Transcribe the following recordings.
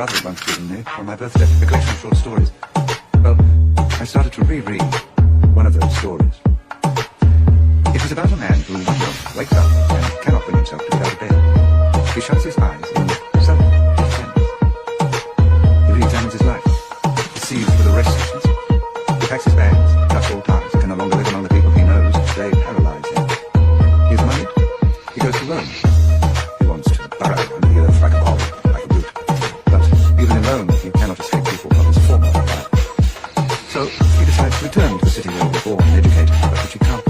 brother had once given me on my birthday, a collection of short stories. Well, I started to reread one of those stories. It was about a man who one day wakes up and cannot bring himself to get out of bed. He shuts his eyes in sudden defense. He re-examines his life. He sees for the restlessness. He packs his bags, cuts all ties, can no longer live among the people he knows. They paralyze him. He is moneyed. He goes to Rome. He wants to burrow under the earth like a ball, like a root. But even in Rome, he cannot escape people from his former life. So he decides to return to the city where he was born and educated, but which he can't.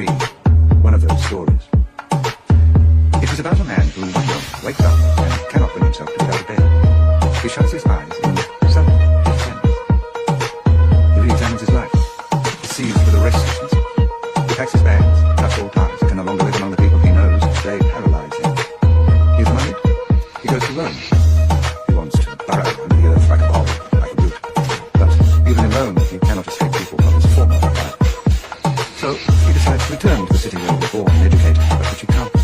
reread one of those stories. It was about a man who one morning wakes up and cannot bring himself to get out of bed. He shuts his eyes in self-defense. He re-examines his life. He sees with a restlessness. He packs his bags, cuts all ties. He can no longer live among the people he knows. They paralyze him. He's annoyed. He goes to Rome. He wants to burrow under the earth like a bog, like a root. But even in Rome, he cannot escape people from his former life. So he decides to return to the city where he was born and educated, but which he can't.